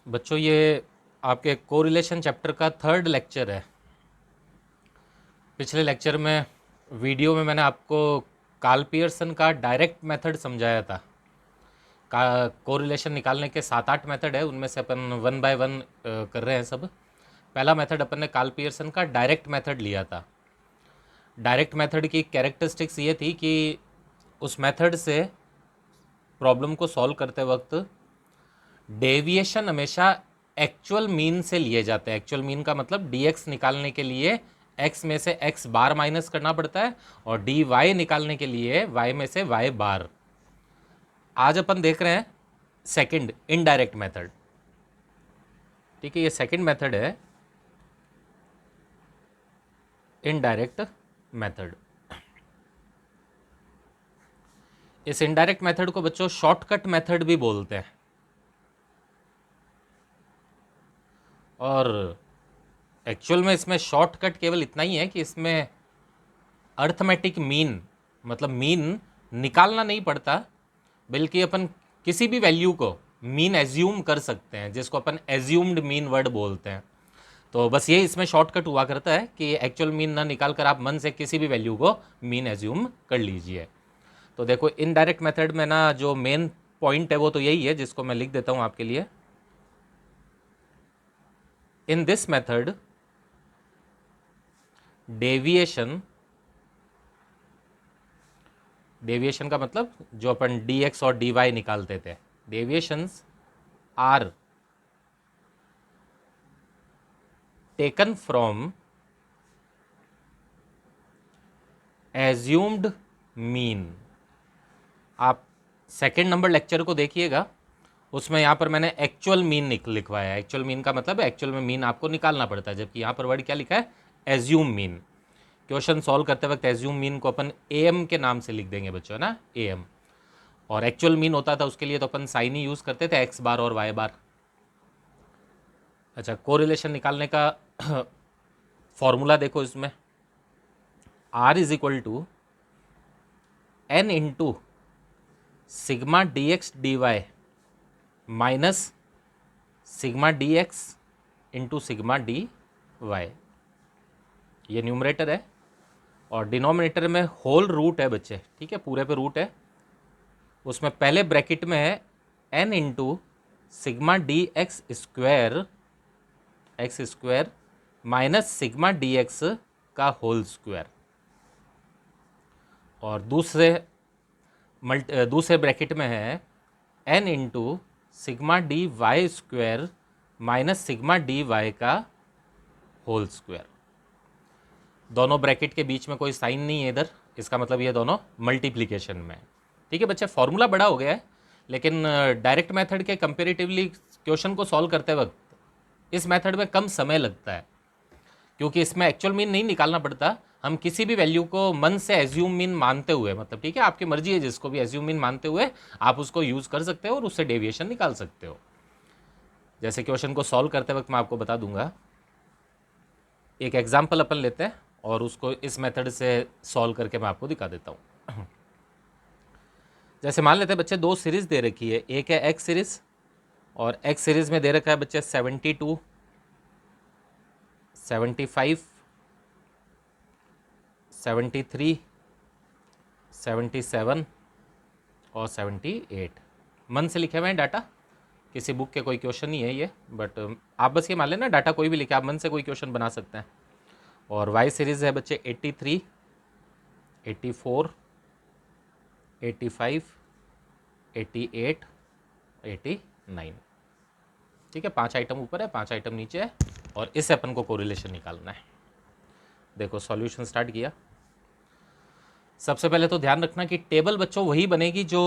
बच्चों ये आपके कोरिलेशन चैप्टर का थर्ड लेक्चर है। पिछले लेक्चर में वीडियो में मैंने आपको कार्ल पियर्सन का डायरेक्ट मेथड समझाया था। का कोरिलेशन निकालने के 7-8 मेथड है, उनमें से अपन वन बाय वन कर रहे हैं सब। पहला मेथड अपन ने कार्ल पियर्सन का डायरेक्ट मेथड लिया था। डायरेक्ट मेथड की कैरेक्टरिस्टिक्स ये थी कि उस मेथड से प्रॉब्लम को सॉल्व करते वक्त डेविएशन हमेशा एक्चुअल मीन से लिए जाते हैं। एक्चुअल मीन का मतलब डी एक्स निकालने के लिए एक्स में से एक्स बार माइनस करना पड़ता है और डी वाई निकालने के लिए वाई में से वाई बार। आज अपन देख रहे हैं सेकंड इनडायरेक्ट मेथड। ठीक है, ये सेकंड मेथड है इनडायरेक्ट मेथड। इस इनडायरेक्ट मेथड को बच्चों शॉर्टकट मेथड भी बोलते हैं। और एक्चुअल में इसमें शॉर्टकट केवल इतना ही है कि इसमें अर्थमेटिक मीन मतलब मीन निकालना नहीं पड़ता, बल्कि अपन किसी भी वैल्यू को मीन एज्यूम कर सकते हैं, जिसको अपन एज्यूम्ड मीन वर्ड बोलते हैं। तो बस ये इसमें शॉर्टकट हुआ करता है कि एक्चुअल मीन ना निकाल कर आप मन से किसी भी वैल्यू को मीन एज्यूम कर लीजिए। तो देखो इनडायरेक्ट मेथड में ना जो मेन पॉइंट है वो तो यही है, जिसको मैं लिख देता हूं आपके लिए। In this method deviation, deviation का मतलब जो अपन डी एक्स और डी वाई निकालते थे, deviations are taken from assumed mean. आप सेकेंड नंबर लेक्चर को देखिएगा, उसमें यहाँ पर मैंने एक्चुअल मीन लिखवाया है। एक्चुअल मीन का मतलब एक्चुअल में मीन आपको निकालना पड़ता है, जबकि यहाँ पर वर्ड क्या लिखा है, एज्यूम मीन। क्वेश्चन सॉल्व करते वक्त एज्यूम मीन को अपन ए एम के नाम से लिख देंगे बच्चों, ना, ए एम। और एक्चुअल मीन होता था उसके लिए तो अपन साइन ही यूज़ करते थे, एक्स बार और वाई बार। अच्छा, कोरिलेशन निकालने का फॉर्मूला देखो, इसमें R is equal to N into sigma D X D Y minus sigma D X into sigma D Y. ये न्यूमरेटर है और डिनोमिनेटर में होल रूट है बच्चे, ठीक है, पूरे पे रूट है। उसमें पहले ब्रैकेट में है N into sigma D X square minus sigma D X का होल स्क्वायर। और दूसरे ब्रैकेट में है N into sigma D Y square minus sigma D Y का होल स्क्वायर। दोनों ब्रैकेट के बीच में कोई साइन नहीं है इधर, इसका मतलब ये दोनों मल्टीप्लिकेशन में। ठीक है बच्चे, फॉर्मूला बड़ा हो गया है, लेकिन डायरेक्ट मेथड के कंपेरेटिवली क्वेश्चन को सॉल्व करते वक्त इस मेथड में कम समय लगता है, क्योंकि इसमें एक्चुअल मीन नहीं निकालना पड़ता। हम किसी भी वैल्यू को मन से एज्यूम मीन मानते हुए, मतलब ठीक है, आपकी मर्जी है, जिसको भी एज्यूम मीन मानते हुए आप उसको यूज़ कर सकते हो और उससे डेविएशन निकाल सकते हो। जैसे क्वेश्चन को सॉल्व करते वक्त मैं आपको बता दूंगा, एक एग्जाम्पल अपन लेते हैं और उसको इस मेथड से सॉल्व करके मैं आपको दिखा देता हूँ। जैसे मान लेते हैं बच्चे, दो सीरीज़ दे रखी है, एक है एक्स सीरीज़ और एक्स सीरीज़ में दे रखा है बच्चे 72, 75, 73, 77 और 78। मन से लिखे हुए हैं डाटा, किसी बुक के कोई क्वेश्चन नहीं है ये, बट आप बस ये मान लेना डाटा कोई भी लिखे, आप मन से कोई क्वेश्चन बना सकते हैं। और वाई सीरीज़ है बच्चे 83, 84, 85, 88, 89। ठीक है, 5 आइटम ऊपर है, 5 आइटम नीचे है और इससे अपन को कोरिलेशन निकालना है। देखो सॉल्यूशन स्टार्ट किया। सबसे पहले तो ध्यान रखना कि टेबल बच्चों वही बनेगी जो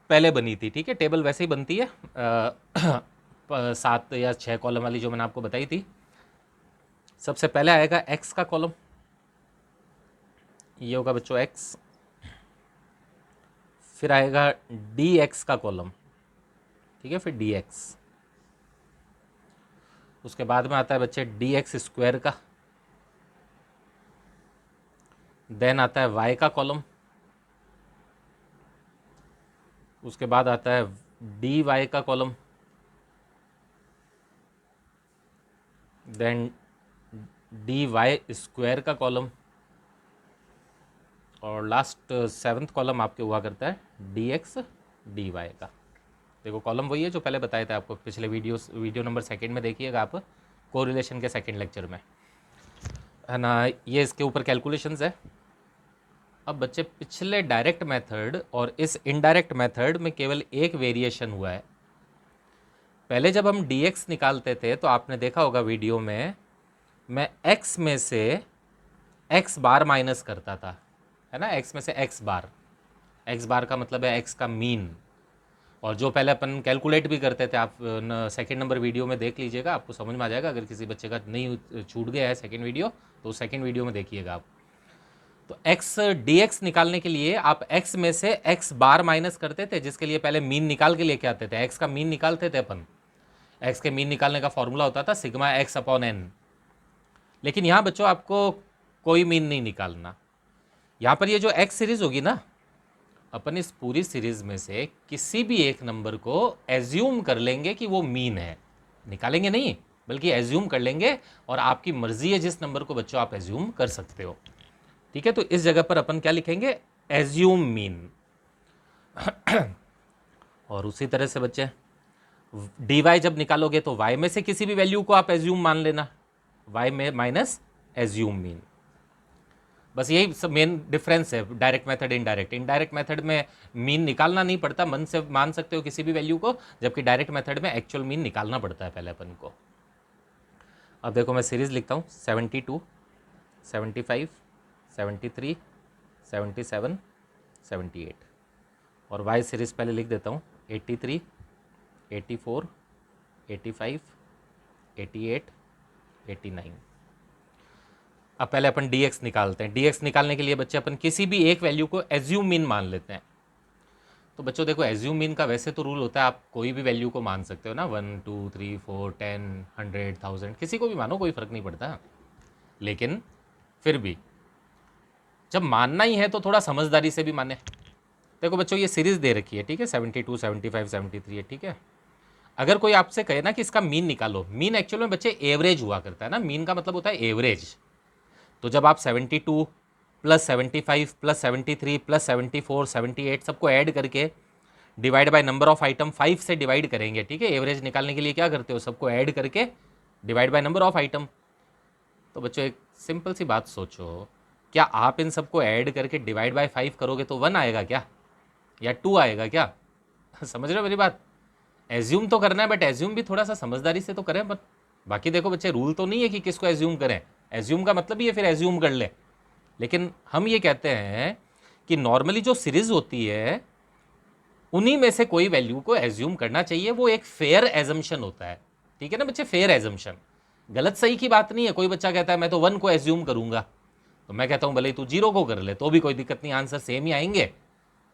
पहले बनी थी। ठीक है, टेबल वैसे ही बनती है 7 या 6 कॉलम वाली जो मैंने आपको बताई थी। सबसे पहले आएगा एक्स का कॉलम, ये होगा बच्चों एक्स। फिर आएगा डी एक्स का कॉलम, ठीक है, फिर डी एक्स। उसके बाद में आता है बच्चे डी एक्स स्क्वायर का। देन आता है वाई का कॉलम। उसके बाद आता है डी वाई का column. Then D Y square का कॉलम, और लास्ट 7th कॉलम आपके हुआ करता है डी एक्स डी वाई का। देखो कॉलम वही है जो पहले बताए थे आपको पिछले वीडियो नंबर 2 में देखिएगा आप, कोरिलेशन के 2nd लेक्चर में, है ना। ये इसके ऊपर कैलकुलेशंस है। अब बच्चे पिछले डायरेक्ट मेथड और इस इनडायरेक्ट मेथड में केवल एक वेरिएशन हुआ है। पहले जब हम dx निकालते थे तो आपने देखा होगा वीडियो में, मैं x में से x बार माइनस करता था, है ना, x में से x बार का मतलब है x का मीन। और जो पहले अपन कैलकुलेट भी करते थे, आप 2nd नंबर वीडियो में देख लीजिएगा, आपको समझ में आ जाएगा। अगर किसी बच्चे का नहीं छूट गया है 2nd वीडियो तो 2nd वीडियो में देखिएगा आप। तो x dx निकालने के लिए आप x में से x बार माइनस करते थे, जिसके लिए पहले मीन निकाल के लेके आते थे। x का मीन निकालते थे अपन, x के मीन निकालने का फॉर्मूला होता था सिग्मा x अपॉन n। लेकिन यहाँ बच्चों आपको कोई मीन नहीं निकालना। यहाँ पर ये जो x सीरीज होगी ना, अपन इस पूरी सीरीज में से किसी भी एक नंबर को एज्यूम कर लेंगे कि वो मीन है, निकालेंगे नहीं बल्कि एज्यूम कर लेंगे, और आपकी मर्जी है जिस नंबर को बच्चों आप एज्यूम कर सकते हो। ठीक है, तो इस जगह पर अपन क्या लिखेंगे, एज्यूम मीन। और उसी तरह से बच्चे डी वाई जब निकालोगे तो वाई में से किसी भी वैल्यू को आप एज्यूम मान लेना, वाई में माइनस एज्यूम मीन। बस यही सब मेन डिफरेंस है direct method indirect. Indirect method में मीन निकालना नहीं पड़ता, मन से मान सकते हो किसी भी वैल्यू को, जबकि डायरेक्ट मेथड में एक्चुअल मीन निकालना पड़ता है पहले अपन को। अब देखो मैं सीरीज लिखता हूँ 72, 75, 73, 77, 78, और वाई सीरीज पहले लिख देता हूँ 83, 84, 85, 88, 89। अब पहले अपन dx निकालते हैं। dx निकालने के लिए बच्चे अपन किसी भी एक वैल्यू को एज्यूम मीन मान लेते हैं। तो बच्चों देखो एज्यूम मीन का वैसे तो रूल होता है आप कोई भी वैल्यू को मान सकते हो ना, 1 2 3 4 10 100 1000 किसी को भी मानो, कोई फर्क नहीं पड़ता। लेकिन फिर भी जब मानना ही है तो थोड़ा समझदारी से भी माने। देखो बच्चों ये सीरीज दे रखी है, ठीक है, 72, 75, 73 है, ठीक है। अगर कोई आपसे कहे ना कि इसका मीन निकालो, मीन एक्चुअल में बच्चे एवरेज हुआ करता है ना, मीन का मतलब होता है एवरेज। तो जब आप 72 प्लस 75 प्लस 73 प्लस 74 78 सबको ऐड करके divide by number of item 5 से डिवाइड करेंगे, ठीक है। एवरेज निकालने के लिए क्या करते हो, सबको ऐड करके divide by number of item. तो बच्चों एक सिंपल सी बात सोचो, क्या आप इन सबको ऐड करके डिवाइड बाय 5 करोगे तो 1 आएगा क्या, या 2 आएगा क्या? समझ रहे हो मेरी बात? एज्यूम तो करना है, बट एज्यूम भी थोड़ा सा समझदारी से तो करें। बट बाकी देखो बच्चे रूल तो नहीं है कि किसको एज्यूम करें, एज्यूम का मतलब ही है फिर एज्यूम कर ले। लेकिन हम ये कहते हैं कि नॉर्मली जो सीरीज होती है उन्हीं में से कोई वैल्यू को एज्यूम करना चाहिए, वो एक फेयर एजम्पशन होता है, ठीक है ना बच्चे, फेयर एजम्पशन। गलत सही की बात नहीं है। कोई बच्चा कहता है मैं तो 1 को एज्यूम करूंगा, तो मैं कहता हूं भले तू 0 को कर ले तो भी कोई दिक्कत नहीं, आंसर सेम ही आएंगे।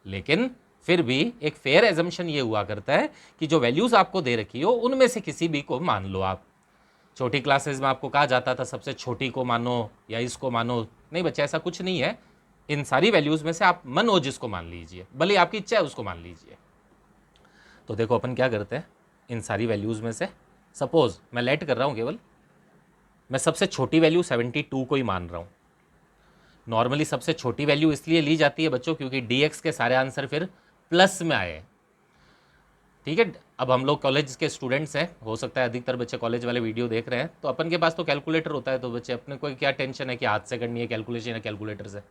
लेकिन फिर भी एक फेयर एजम्पशन ये हुआ करता है कि जो वैल्यूज आपको दे रखी हो उनमें से किसी भी को मान लो आप। छोटी क्लासेस में आपको कहा जाता था सबसे छोटी को मानो या इसको मानो, नहीं बच्चे ऐसा कुछ नहीं है। इन सारी वैल्यूज में से आप मन हो जिसको मान लीजिए, भले आपकी इच्छा है उसको मान लीजिए। तो देखो अपन क्या करते हैं, इन सारी वैल्यूज में से सपोज मैं लेट कर रहा हूं, केवल मैं सबसे छोटी वैल्यू 72 को ही मान रहा हूं। नॉर्मली सबसे छोटी वैल्यू इसलिए ली जाती है बच्चों क्योंकि dx के सारे आंसर फिर प्लस में आए, ठीक है। अब हम लोग कॉलेज के स्टूडेंट्स हैं, हो सकता है अधिकतर बच्चे कॉलेज वाले वीडियो देख रहे हैं, तो अपन के पास तो कैलकुलेटर होता है, तो बच्चे अपने को क्या टेंशन है कि हाथ से करनी है कैलकुलेशन या कैलकुलेटर से।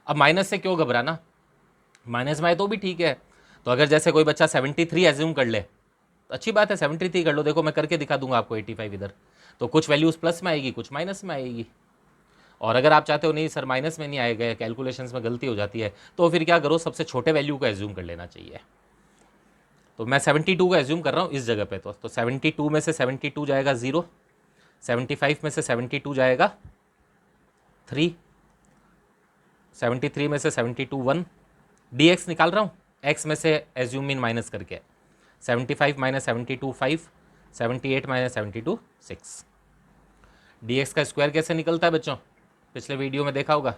अब माइनस से क्यों घबराना, माइनस में आए तो भी ठीक है। तो अगर जैसे कोई बच्चा 73 एज्यूम कर ले तो अच्छी बात है, 73 कर लो। देखो मैं करके दिखा दूंगा आपको 85 इधर, तो कुछ वैल्यूज प्लस में आएगी कुछ माइनस में आएगी। और अगर आप चाहते हो नहीं सर माइनस में नहीं आएगा, कैलकुलेशंस में गलती हो जाती है, तो फिर क्या करो, सबसे छोटे वैल्यू को एज्यूम कर लेना चाहिए। तो मैं 72 को एज्यूम कर रहा हूँ इस जगह पे, तो 72 में से 72 जाएगा 0, 75 में से 72 जाएगा 3, 73 में से 72 1, dx निकाल रहा हूँ x में से एज्यूम मीन माइनस करके, 75 माइनस 72 5, 78 माइनस 72 6। dx का स्क्वायर कैसे निकलता है बच्चों, पिछले वीडियो में देखा होगा,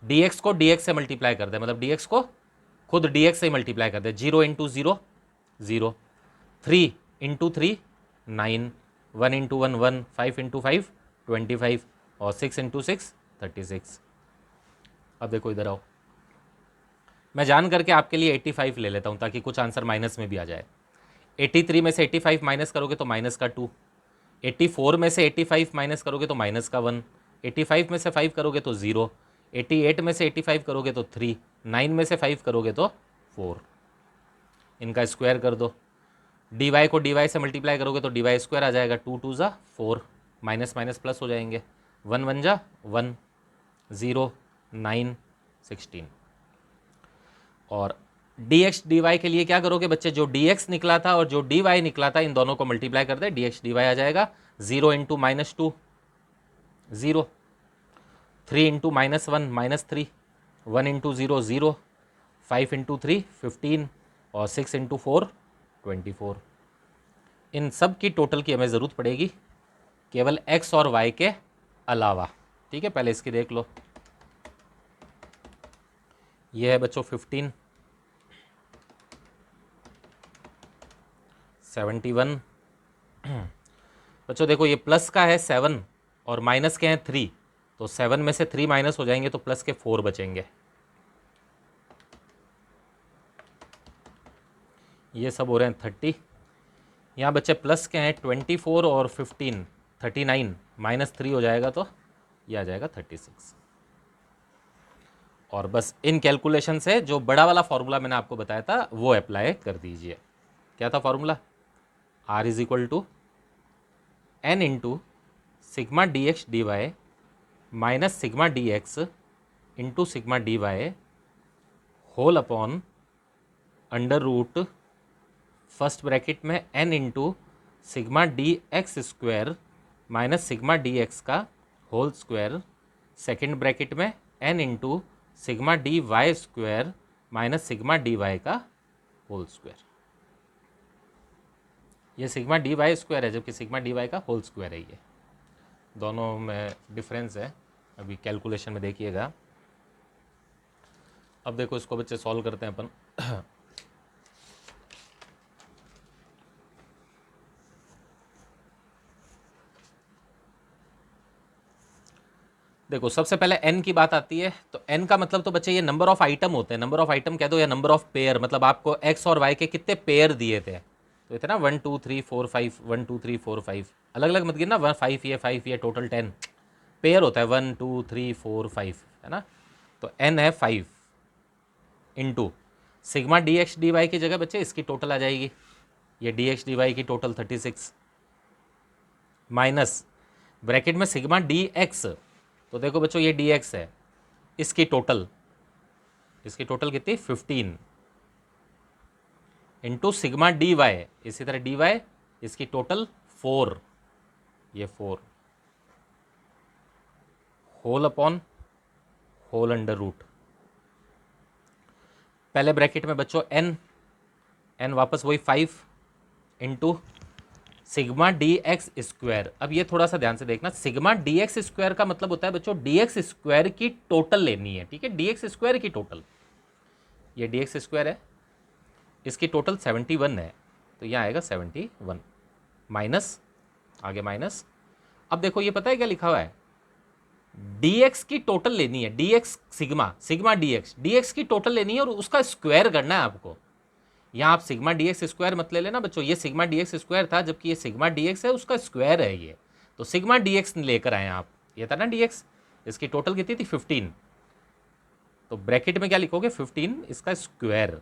dx को dx से मल्टीप्लाई कर दे, मतलब dx को खुद dx से मल्टीप्लाई कर दे। 0 इंटू 0 0, 3 इंटू 3 9, 1 इंटू 1 1, 5 इंटू 5 25 और 6 इंटू 6 36। अब देखो इधर आओ, मैं जान करके आपके लिए 85 ले लेता हूँ ताकि कुछ आंसर माइनस में भी आ जाए। 83 में से 85 माइनस करोगे तो माइनस का 2, 84 में से 85 माइनस करोगे तो माइनस का 1, 85 में से 5 करोगे तो 0, 88 में से 85 करोगे तो 3, 9 में से 5 करोगे तो 4। इनका स्क्वायर कर दो, डी वाई को डी वाई से मल्टीप्लाई करोगे तो डी वाई स्क्वायर आ जाएगा, 2 2 ज़ा 4, माइनस माइनस प्लस हो जाएंगे, 1 1 जा 1, 0 9 16। और डी एक्स डी वाई के लिए क्या करोगे बच्चे, जो डी एक्स निकला था और जो डी वाई निकला था इन दोनों को मल्टीप्लाई कर दे, डी एक्स डी वाई आ जाएगा। 0 इंटू -2 0, 3 इंटू -1 -3, 1 इंटू 0 0, 5 इंटू 3 15 और 6 इंटू 4 24। इन सब की टोटल की हमें ज़रूरत पड़ेगी केवल एक्स और वाई के अलावा। ठीक है, पहले इसकी देख लो। ये है बच्चों 15, 71। बच्चों देखो ये प्लस का है 7 और माइनस के हैं 3, तो 7 में से 3 माइनस हो जाएंगे तो प्लस के 4 बचेंगे। ये सब हो रहे हैं 30। यहाँ बच्चे प्लस के हैं 24 और 15 39, -3 हो जाएगा तो ये आ जाएगा 36। और बस इन कैलकुलेशन से जो बड़ा वाला फॉर्मूला मैंने आपको बताया था वो अप्लाई कर दीजिए। क्या था formula, R is equal to n into sigma D X D Y minus sigma D X into sigma D Y whole upon under root first bracket में n into sigma D X square minus sigma D X का whole square, second bracket में n into sigma D Y square minus sigma D Y का whole square. ये sigma D Y square है जबकि sigma D Y का whole square है। ये दोनों में डिफरेंस है, अभी कैलकुलेशन में देखिएगा। अब देखो इसको बच्चे सॉल्व करते हैं अपन। देखो सबसे पहले n की बात आती है, तो n का मतलब तो बच्चे ये नंबर ऑफ आइटम होते हैं, नंबर ऑफ आइटम कह दो या नंबर ऑफ पेयर, मतलब आपको x और y के कितने पेयर दिए थे, तो इतना 1 2 3 4 5, 1 2 3 4 5, अलग अलग मत गिनना, 5 ये टोटल 10 पेयर होता है, 1 2 3 4 5 है ना। तो n है 5 into sigma D X D Y की जगह बच्चे इसकी टोटल आ जाएगी, ये डी एक्स डी वाई की टोटल 36 माइनस ब्रैकेट में सिग्मा डी एक्स, तो देखो बच्चों ये डी एक्स है, इसकी टोटल कितनी 15 इंटू सिग्मा डी वाई, इसी तरह डी वाई इसकी टोटल 4, ये 4 whole upon whole under root, पहले ब्रैकेट में बच्चों n वापस वही 5 into sigma D X square. अब ये थोड़ा सा ध्यान से देखना, सिग्मा डी एक्स स्क्वायर का मतलब होता है बच्चों डी एक्स स्क्वायर की टोटल लेनी है। ठीक है, डी एक्स स्क्वायर की टोटल, ये डी एक्स स्क्वायर है, इसकी टोटल 71 है, तो यहाँ आएगा 71 माइनस, आगे माइनस। अब देखो ये पता है क्या लिखा हुआ है, डी एक्स की टोटल लेनी है, D x sigma D x की टोटल लेनी है और उसका स्क्वायर करना है आपको। यहाँ आप सिग्मा डी एक्स स्क्वायर मत ले लेना बच्चों, ये सिग्मा डी एक्स स्क्वायर था जबकि ये सिग्मा डी एक्स है, उसका स्क्वायर है ये, तो सिग्मा डी एक्स लेकर आए आप, ये था ना डी एक्स, इसकी टोटल कितनी थी 15, तो ब्रैकेट में क्या लिखोगे 15 इसका स्क्वायर।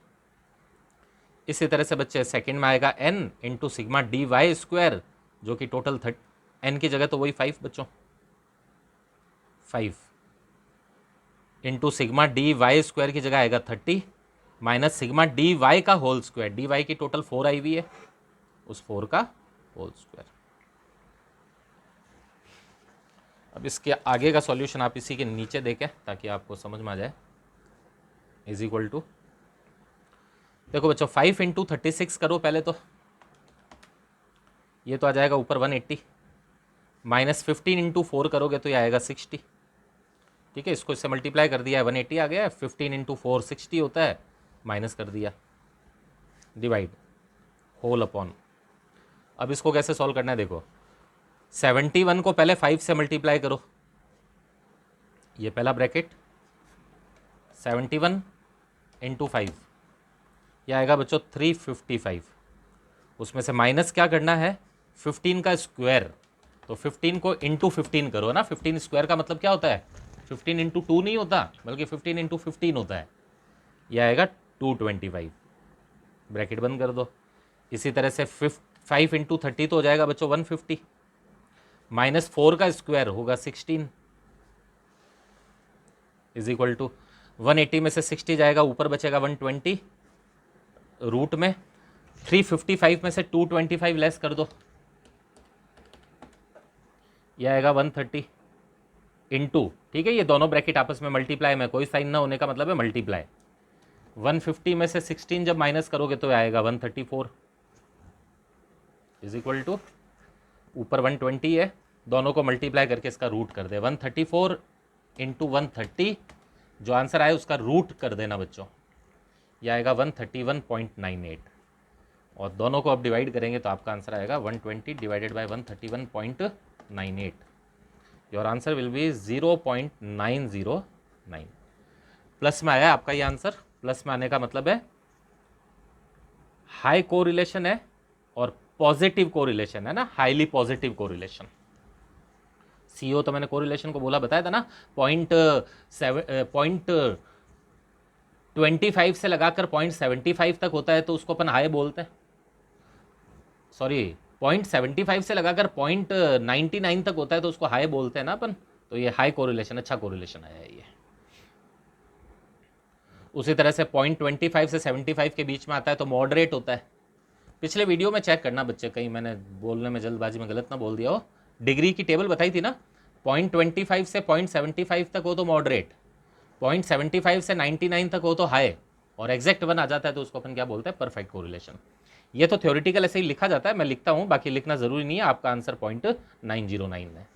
इसी तरह से बच्चे सेकंड में आएगा n into sigma D Y square, जो कि टोटल n की जगह तो वही 5 बच्चों, 5 into sigma D Y square की जगह आएगा 30 माइनस सिग्मा डी वाई का होल स्क्वायर, डी वाई की टोटल 4 आई हुई है, उस 4 का होल स्क्वायर। अब इसके आगे का सॉल्यूशन आप इसी के नीचे देखें ताकि आपको समझ में आ जाए। इज इक्वल टू, देखो बच्चों 5 इंटू 36 करो पहले, तो ये तो आ जाएगा ऊपर 180, माइनस 15 इंटू 4 करोगे तो ये आएगा 60। ठीक है, इसको इससे मल्टीप्लाई कर दिया है, 180 आ गया है, 15 इंटू 4 60 होता है, माइनस कर दिया, डिवाइड होल अपॉन। अब इसको कैसे सॉल्व करना है, देखो 71 को पहले 5 से मल्टीप्लाई करो, ये पहला ब्रैकेट 71 इंटू 5, यह आएगा बच्चों 355। उसमें से माइनस क्या करना है, 15 का स्क्वायर, तो 15 को इंटू 15 करो ना। 15 स्क्वायर का मतलब क्या होता है, 15 इंटू 2 नहीं होता, बल्कि 15 इंटू 15 होता है। यह आएगा 225, ब्रैकेट बंद कर दो। इसी तरह से 5 इंटू 30 तो हो जाएगा बच्चों 150, माइनस 4 का स्क्वायर होगा 16 इज इक्वल टू 180 में से 60 जाएगा, ऊपर बचेगा 120 रूट में, 355 में से 225 लेस कर दो, यह आएगा 130 इंटू, ठीक है, ये दोनों ब्रैकेट आपस में मल्टीप्लाई में, कोई साइन ना होने का मतलब है मल्टीप्लाई। 150 में से 16 जब माइनस करोगे तो आएगा 134 इज इक्वल टू, ऊपर 120 है, दोनों को मल्टीप्लाई करके इसका रूट कर दे, 134 इंटू 130, जो आंसर आए उसका रूट कर देना बच्चों, यह आएगा 131.98, और दोनों को अब डिवाइड करेंगे तो आपका आंसर आएगा 120 divided by 131.98। Your answer will be 0.909। Plus में आया आपका ये आंसर। प्लस में आने का मतलब है हाई कोरिलेशन है और पॉजिटिव कोरिलेशन है ना, हाईली पॉजिटिव कोरिलेशन। सीओ तो मैंने कोरिलेशन को बोला बताया था ना, 0.25 से लगाकर 0.75 तक होता है तो उसको अपन हाई बोलते हैं, सॉरी 0.75 से लगाकर 0.99 तक होता है तो उसको हाई बोलते हैं ना अपन, तो ये हाई कोरिलेशन, अच्छा कोरिलेशन आया है ये। उसी तरह से 0.25 से 75 के बीच में आता है तो मॉडरेट होता है। पिछले वीडियो में चेक करना बच्चे, कहीं मैंने बोलने में जल्दबाजी में गलत ना बोल दिया हो, डिग्री की टेबल बताई थी ना, 0.25 से 0.75 तक हो तो मॉडरेट, 0.75 से 99 तक हो तो हाई, और एग्जैक्ट 1 आ जाता है तो उसको अपन क्या बोलते हैं, परफेक्ट कोरिलेशन। ये तो थ्योरेटिकल ऐसे ही लिखा जाता है, मैं लिखता हूँ, बाकी लिखना जरूरी नहीं है। आपका आंसर 0.909 है।